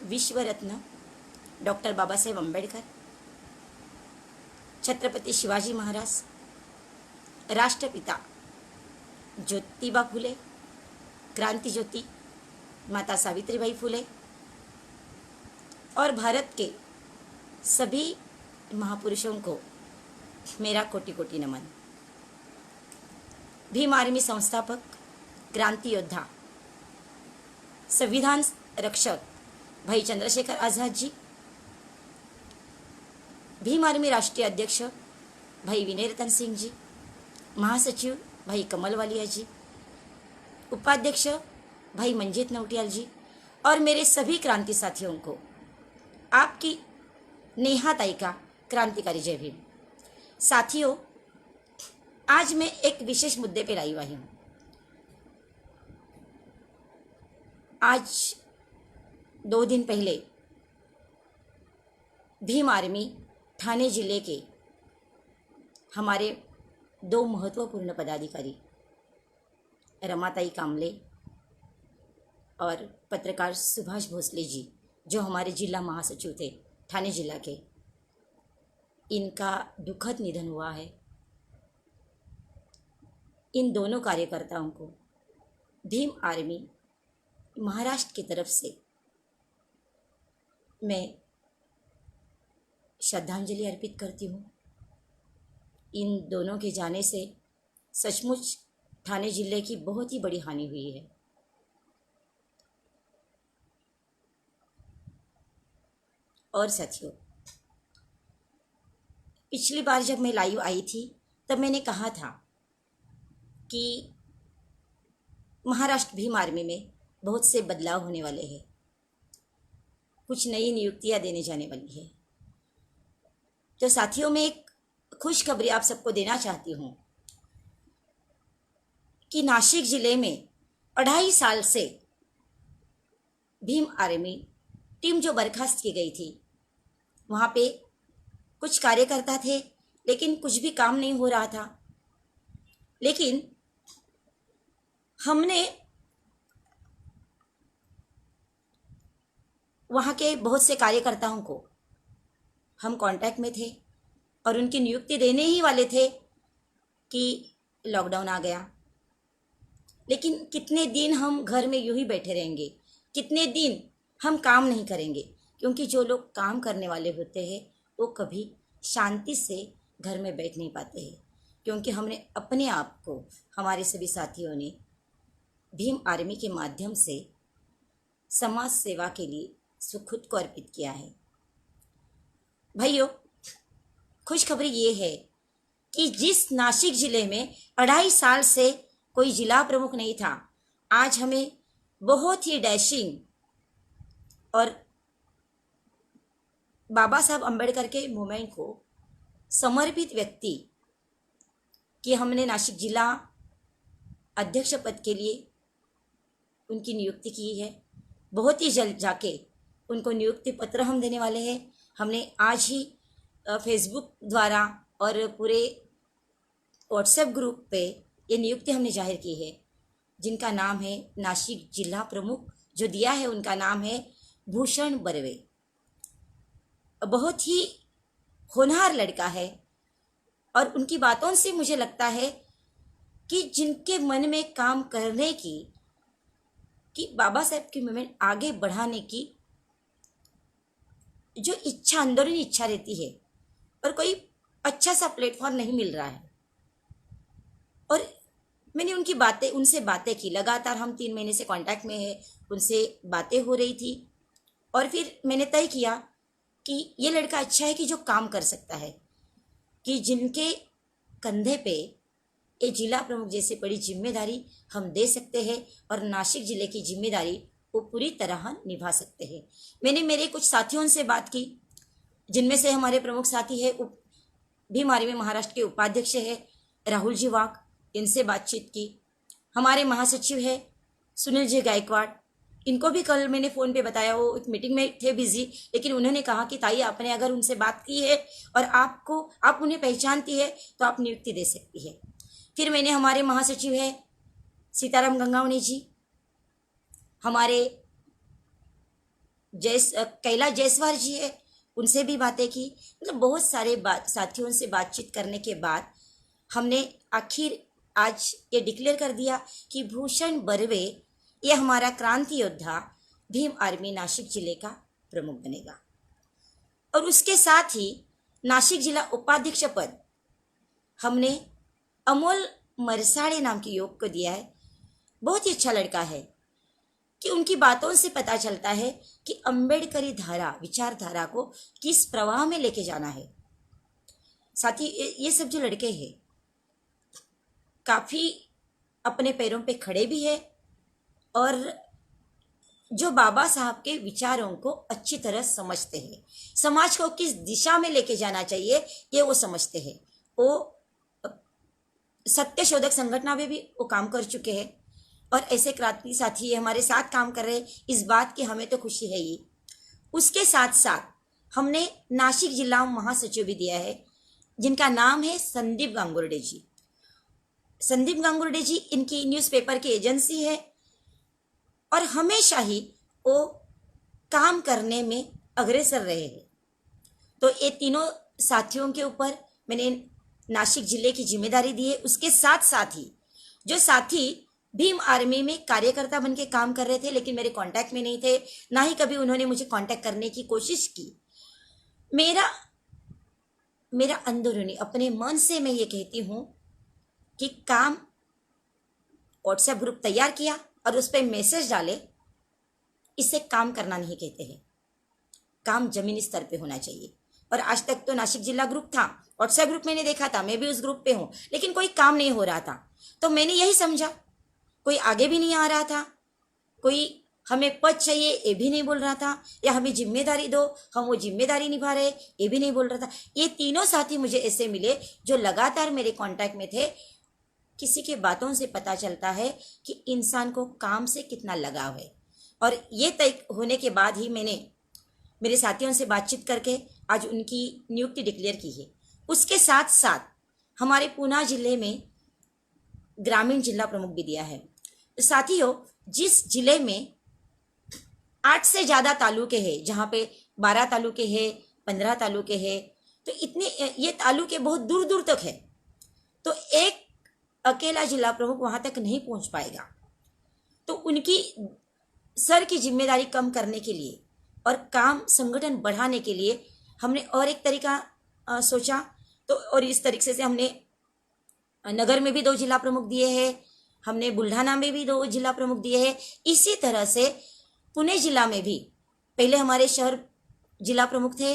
विश्वरत्न doctor Babasaheb Ambedkar, Chhatrapati Shivaji Maharaj, राष्ट्रपिता ज्योतिबा फुले, क्रांति ज्योति माता सावित्रीबाई फुले और भारत के सभी महापुरुषों को मेरा कोटि कोटि नमन। भीम आर्मी संस्थापक, क्रांति योद्धा, संविधान रक्षक भाई चंद्रशेखर आजाद जी, भीम आर्मी राष्ट्रीय अध्यक्ष भाई विनय रतन सिंह जी, महासचिव भाई कमल वालिया जी, उपाध्यक्ष भाई मंजीत नौटियाल जी और मेरे सभी क्रांति साथियों को आपकी नेहा ताई का क्रांतिकारी जय भीम। साथियों, आज मैं एक विशेष मुद्दे पर आई हुई हूँ। आज 2 दिन पहले भीम आर्मी ठाणे जिले के हमारे 2 महत्वपूर्ण पदाधिकारी रमाताई कामले और पत्रकार सुभाष भोसले जी, जो हमारे जिला महासचिव थे ठाणे जिला के, इनका दुखद निधन हुआ है। इन दोनों कार्यकर्ताओं को भीम आर्मी महाराष्ट्र की तरफ से मैं श्रद्धांजलि अर्पित करती हूँ। इन दोनों के जाने से सचमुच ठाणे जिले की बहुत ही बड़ी हानि हुई है। और साथियों, पिछली बार जब मैं लाइव आई थी तब मैंने कहा था कि महाराष्ट्र भीम आर्मी में बहुत से बदलाव होने वाले हैं, कुछ नई नियुक्तियां देने जाने वाली है। तो साथियों, मैं एक खुशखबरी आप सबको देना चाहती हूँ कि नासिक जिले में 2.5 साल से भीम आर्मी टीम जो बर्खास्त की गई थी, वहाँ पे कुछ कार्यकर्ता थे लेकिन कुछ भी काम नहीं हो रहा था। लेकिन हमने वहाँ के बहुत से कार्यकर्ताओं को हम कांटेक्ट में थे और उनकी नियुक्ति देने ही वाले थे कि लॉकडाउन आ गया। लेकिन कितने दिन हम घर में यूं ही बैठे रहेंगे, कितने दिन हम काम नहीं करेंगे, क्योंकि जो लोग काम करने वाले होते हैं वो कभी शांति से घर में बैठ नहीं पाते हैं। क्योंकि हमने अपने आप को, हमारे सभी साथियों ने भीम आर्मी के माध्यम से समाज सेवा के लिए खुद को अर्पित किया है। भाइयों, खुशखबरी ये है कि जिस नासिक जिले में 2.5 साल से कोई जिला प्रमुख नहीं था, आज हमें बहुत ही डैशिंग और बाबा साहब अम्बेडकर के मूवमेंट को समर्पित व्यक्ति कि हमने नासिक जिला अध्यक्ष पद के लिए उनकी नियुक्ति की है। बहुत ही जल्द जाके उनको नियुक्ति पत्र हम देने वाले हैं। हमने आज ही फेसबुक द्वारा और पूरे व्हाट्सएप ग्रुप पे ये नियुक्ति हमने जाहिर की है, जिनका नाम है नासिक जिला प्रमुख। जो दिया है उनका नाम है भूषण बर्वे। बहुत ही होनहार लड़का है और उनकी बातों से मुझे लगता है कि जिनके मन में काम करने की, कि बाबा साहेब की मूवमेंट आगे बढ़ाने की जो इच्छा, अंदरूनी इच्छा रहती है, और कोई अच्छा सा प्लेटफॉर्म नहीं मिल रहा है। और मैंने उनसे बातें की। लगातार हम 3 महीने से कांटेक्ट में है, उनसे बातें हो रही थी और फिर मैंने तय किया कि ये लड़का अच्छा है कि जो काम कर सकता है, कि जिनके कंधे पे ये जिला प्रमुख जैसे बड़ी जिम्मेदारी हम दे सकते हैं और नासिक जिले की जिम्मेदारी वो पूरी तरह निभा सकते हैं। मैंने मेरे कुछ साथियों से बात की, जिनमें से हमारे प्रमुख साथी है भीम आर्मी महाराष्ट्र के उपाध्यक्ष है राहुल जी वाघ, इनसे बातचीत की। हमारे महासचिव है सुनील जी गायकवाड़, इनको भी कल मैंने फ़ोन पे बताया, वो एक मीटिंग में थे बिजी, लेकिन उन्होंने कहा कि ताई, आपने अगर उनसे बात की है और आप उन्हें पहचानती है तो आप नियुक्ति दे सकती है। फिर मैंने हमारे महासचिव है सीताराम गंगावणी जी, हमारे कैलाश जायसवाल जी है, उनसे भी बातें की। मतलब बहुत सारे साथियों से बातचीत करने के बाद हमने आखिर आज ये डिक्लेयर कर दिया कि भूषण बर्वे ये हमारा क्रांति योद्धा भीम आर्मी नासिक जिले का प्रमुख बनेगा। और उसके साथ ही नासिक जिला उपाध्यक्ष पद हमने अमोल मरसाड़े नाम के युवक को दिया है। बहुत ही अच्छा लड़का है कि उनकी बातों से पता चलता है कि अंबेडकरी धारा विचारधारा को किस प्रवाह में लेके जाना है। साथ ही ये सब जो लड़के हैं काफी अपने पैरों पे खड़े भी है और जो बाबा साहब के विचारों को अच्छी तरह समझते हैं, समाज को किस दिशा में लेके जाना चाहिए ये वो समझते हैं। वो सत्य शोधक संगठन में भी वो काम कर चुके हैं और ऐसे क्रांति साथी हमारे साथ काम कर रहे हैं, इस बात की हमें तो खुशी है ही। उसके साथ साथ हमने नासिक जिला महासचिव भी दिया है जिनका नाम है संदीप गांगुर्डे जी। संदीप गांगुर्डे जी इनकी न्यूज़पेपर की एजेंसी है और हमेशा ही वो काम करने में अग्रसर रहे हैं। तो ये तीनों साथियों के ऊपर मैंने नासिक जिले की जिम्मेदारी दी है। उसके साथ साथ ही जो साथी भीम आर्मी में कार्यकर्ता बन के काम कर रहे थे लेकिन मेरे कांटेक्ट में नहीं थे, ना ही कभी उन्होंने मुझे कांटेक्ट करने की कोशिश की, मेरा अंदरूनी अपने मन से मैं ये कहती हूँ कि काम व्हाट्सएप ग्रुप तैयार किया और उस पर मैसेज डाले, इसे काम करना नहीं कहते हैं। काम जमीनी स्तर पे होना चाहिए। और आज तक तो नासिक जिला ग्रुप था, व्हाट्सएप ग्रुप मैंने देखा था, मैं भी उस ग्रुप पे हूँ, लेकिन कोई काम नहीं हो रहा था। तो मैंने यही समझा, कोई आगे भी नहीं आ रहा था, कोई हमें पद चाहिए ये भी नहीं बोल रहा था, या हमें जिम्मेदारी दो हम वो जिम्मेदारी निभा रहे ये भी नहीं बोल रहा था। ये तीनों साथी मुझे ऐसे मिले जो लगातार मेरे कांटेक्ट में थे। किसी के बातों से पता चलता है कि इंसान को काम से कितना लगाव है। और ये तय होने के बाद ही मैंने मेरे साथियों से बातचीत करके आज उनकी नियुक्ति डिक्लेयर की है। उसके साथ साथ हमारे पूना जिले में ग्रामीण जिला प्रमुख भी दिया है। साथियों, जिस जिले में 8 से ज़्यादा तालुके हैं, जहाँ पे 12 तालुके हैं, 15 तालुके हैं, तो इतने ये तालुके बहुत दूर दूर तक है, तो एक अकेला जिला प्रमुख वहाँ तक नहीं पहुँच पाएगा। तो उनकी सर की जिम्मेदारी कम करने के लिए और काम संगठन बढ़ाने के लिए हमने और एक तरीका सोचा। तो और इस तरीके से हमने नगर में भी 2 जिला प्रमुख दिए हैं, हमने बुल्ढाना में भी 2 जिला प्रमुख दिए हैं। इसी तरह से पुणे जिला में भी पहले हमारे शहर जिला प्रमुख थे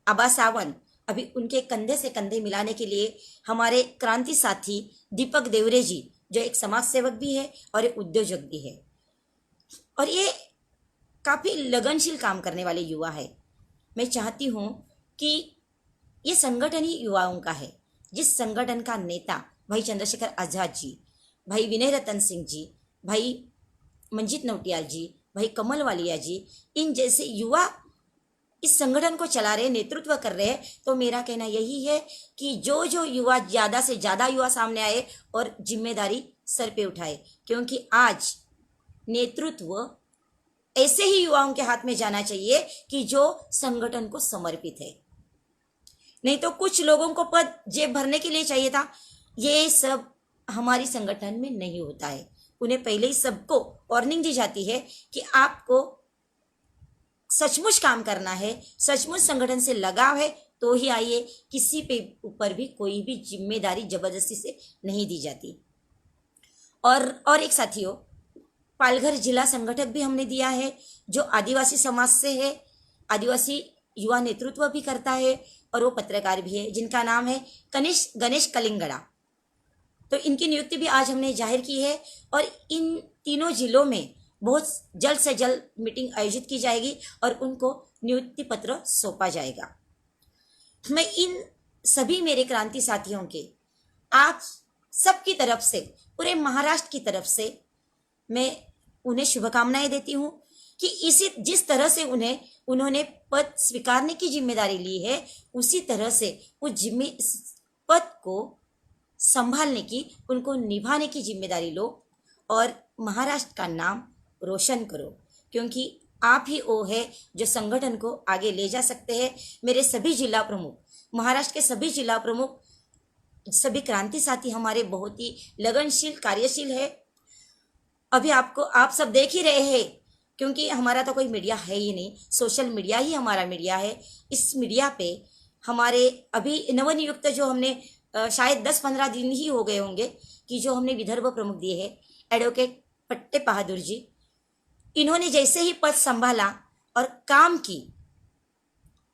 आबा सावंत, अभी उनके कंधे से कंधे मिलाने के लिए हमारे क्रांति साथी दीपक देवरे जी, जो एक समाज सेवक भी है और एक उद्योजक भी है, और ये काफ़ी लगनशील काम करने वाले युवा है। मैं चाहती हूँ कि ये संगठन ही युवाओं का है। जिस संगठन का नेता भाई चंद्रशेखर आज़ाद जी, भाई विनय रतन सिंह जी, भाई मंजीत नौटियाल जी, भाई कमल वालिया जी, इन जैसे युवा इस संगठन को चला रहे, नेतृत्व कर रहे हैं, तो मेरा कहना यही है कि जो जो युवा ज़्यादा से ज़्यादा युवा सामने आए और जिम्मेदारी सर पे उठाए, क्योंकि आज नेतृत्व ऐसे ही युवाओं के हाथ में जाना चाहिए कि जो संगठन को समर्पित है। नहीं तो कुछ लोगों को पद जेब भरने के लिए चाहिए था, ये सब हमारी संगठन में नहीं होता है। उन्हें पहले ही सबको वार्निंग दी जाती है कि आपको सचमुच काम करना है, सचमुच संगठन से लगाव है तो ही आइए, किसी पे ऊपर भी कोई भी जिम्मेदारी जबरदस्ती से नहीं दी जाती। और एक साथियों, पालघर जिला संगठक भी हमने दिया है, जो आदिवासी समाज से है, आदिवासी युवा नेतृत्व भी करता है और वो पत्रकार भी है, जिनका नाम है गणेश कलिंगड़ा। तो इनकी नियुक्ति भी आज हमने जाहिर की है और इन तीनों जिलों में बहुत जल्द से जल्द मीटिंग आयोजित की जाएगी और उनको नियुक्ति पत्र सौंपा जाएगा। मैं इन सभी मेरे क्रांति साथियों के आप सबकी तरफ से, पूरे महाराष्ट्र की तरफ से मैं उन्हें शुभकामनाएं देती हूँ कि जिस तरह से उन्होंने पद स्वीकारने की जिम्मेदारी ली है, उसी तरह से उस पद को संभालने की, उनको निभाने की जिम्मेदारी लो और महाराष्ट्र का नाम रोशन करो, क्योंकि आप ही वो है जो संगठन को आगे ले जा सकते हैं। मेरे सभी जिला प्रमुख, महाराष्ट्र के सभी जिला प्रमुख, सभी क्रांति साथी हमारे बहुत ही लगनशील, कार्यशील है। अभी आप सब देख ही रहे हैं, क्योंकि हमारा तो कोई मीडिया है ही नहीं, सोशल मीडिया ही हमारा मीडिया है। इस मीडिया पे हमारे अभी नवनियुक्त जो हमने शायद 10-15 दिन ही हो गए होंगे कि जो हमने विदर्भ प्रमुख दिए हैं, एडवोकेट पट्टे बहादुर जी, इन्होंने जैसे ही पद संभाला और काम की,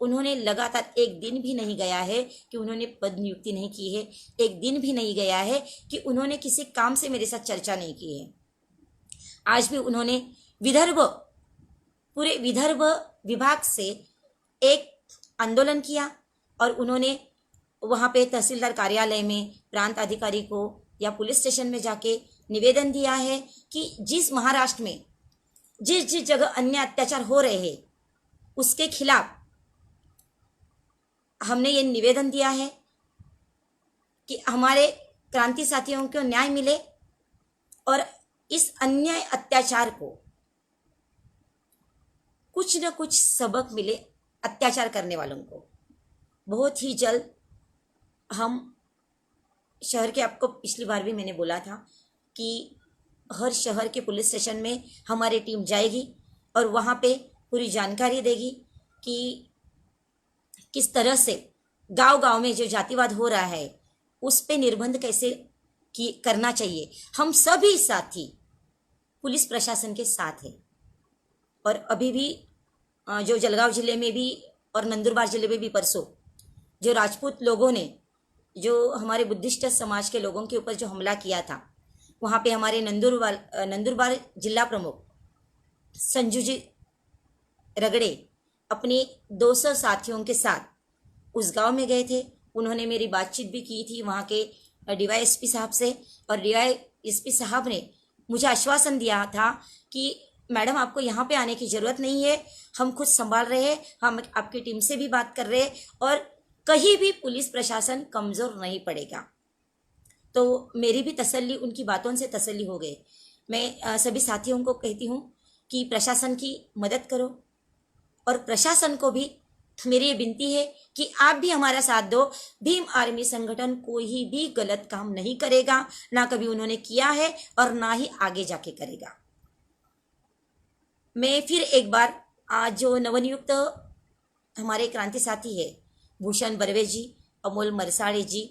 उन्होंने लगातार एक दिन भी नहीं गया है कि उन्होंने पद नियुक्ति नहीं की है, एक दिन भी नहीं गया है कि उन्होंने किसी काम से मेरे साथ चर्चा नहीं की है। आज भी उन्होंने पूरे विदर्भ विभाग से एक आंदोलन किया और उन्होंने वहाँ पे तहसीलदार कार्यालय में प्रांत अधिकारी को या पुलिस स्टेशन में जाके निवेदन दिया है कि जिस महाराष्ट्र में जिस जगह अन्य अत्याचार हो रहे हैं उसके खिलाफ हमने ये निवेदन दिया है कि हमारे क्रांति साथियों को न्याय मिले और इस अन्याय अत्याचार को कुछ न कुछ सबक मिले अत्याचार करने वालों को। बहुत ही जल्द हम शहर के, आपको पिछली बार भी मैंने बोला था कि हर शहर के पुलिस स्टेशन में हमारी टीम जाएगी और वहाँ पे पूरी जानकारी देगी कि किस तरह से गांव-गांव में जो जातिवाद हो रहा है उस पे निर्बंध कैसे करना चाहिए। हम सभी साथी पुलिस प्रशासन के साथ हैं। और अभी भी जो जलगांव जिले में भी और नंदुरबार जिले में भी परसों जो राजपूत लोगों ने जो हमारे बुद्धिस्ट समाज के लोगों के ऊपर जो हमला किया था, वहाँ पे हमारे नंदुरबार जिला प्रमुख संजू जी रगड़े अपने 200 साथियों के साथ उस गांव में गए थे। उन्होंने मेरी बातचीत भी की थी वहाँ के डीवाईएसपी साहब से, और डीवाईएसपी साहब ने मुझे आश्वासन दिया था कि मैडम आपको यहाँ पे आने की ज़रूरत नहीं है, हम खुद संभाल रहे हैं, हम आपकी टीम से भी बात कर रहे हैं और कहीं भी पुलिस प्रशासन कमज़ोर नहीं पड़ेगा। तो मेरी भी तसल्ली, उनकी बातों से तसल्ली हो गई। मैं सभी साथियों को कहती हूँ कि प्रशासन की मदद करो और प्रशासन को भी मेरी ये विनती है कि आप भी हमारा साथ दो। भीम आर्मी संगठन कोई भी गलत काम नहीं करेगा, ना कभी उन्होंने किया है और ना ही आगे जाके करेगा। मैं फिर एक बार आज जो नवनियुक्त हमारे क्रांति साथी है, भूषण बर्वे जी, अमोल मरसाड़े जी,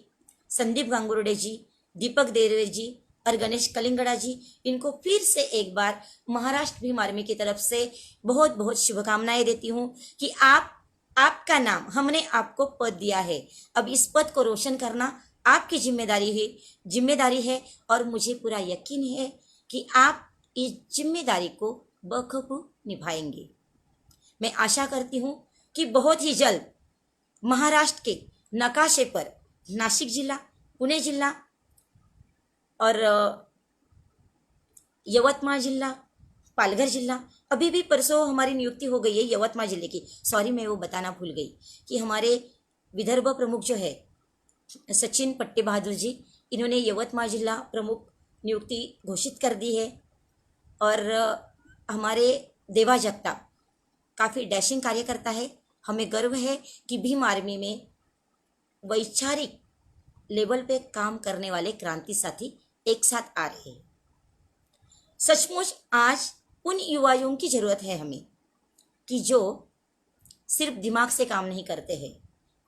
संदीप गांगुर्डे जी, दीपक देरवे जी और गणेश कलिंगड़ा जी, इनको फिर से एक बार महाराष्ट्र भीम आर्मी की तरफ से बहुत बहुत शुभकामनाएं देती हूँ कि आपका नाम, हमने आपको पद दिया है, अब इस पद को रोशन करना आपकी जिम्मेदारी है और मुझे पूरा यकीन है कि आप इस जिम्मेदारी को बखूबी निभाएंगे। मैं आशा करती हूँ कि बहुत ही जल्द महाराष्ट्र के नकाशे पर नाशिक जिला, पुणे जिला और यवतमाळ जिला, पालघर जिला, अभी भी परसों हमारी नियुक्ति हो गई है यवतमाळ जिले की। सॉरी, मैं वो बताना भूल गई कि हमारे विदर्भ प्रमुख जो है सचिन पट्टे बहादुर जी, इन्होंने यवतमाळ जिला प्रमुख नियुक्ति घोषित कर दी है। और हमारे देवा जगताप काफ़ी डैशिंग कार्य करता है। हमें गर्व है कि भीम आर्मी में वैचारिक लेवल पे काम करने वाले क्रांति साथी एक साथ आ रहे हैं। सचमुच आज उन युवाओं की ज़रूरत है हमें कि जो सिर्फ दिमाग से काम नहीं करते हैं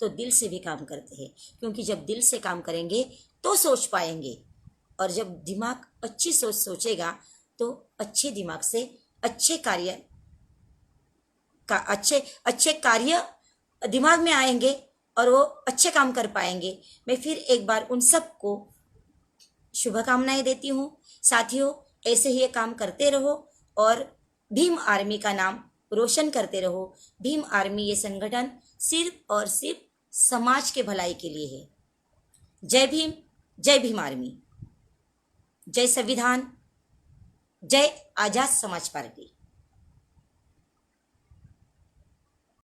तो दिल से भी काम करते हैं, क्योंकि जब दिल से काम करेंगे तो सोच पाएंगे, और जब दिमाग अच्छी सोच सोचेगा तो अच्छे दिमाग से अच्छे कार्य दिमाग में आएंगे और वो अच्छे काम कर पाएंगे। मैं फिर एक बार उन सबको शुभकामनाएं देती हूँ। साथियों, ऐसे ही ये काम करते रहो और भीम आर्मी का नाम रोशन करते रहो। भीम आर्मी ये संगठन सिर्फ और सिर्फ समाज के भलाई के लिए है। जय भीम, जय भीम आर्मी, जय संविधान, जय आजाद समाज पार्टी।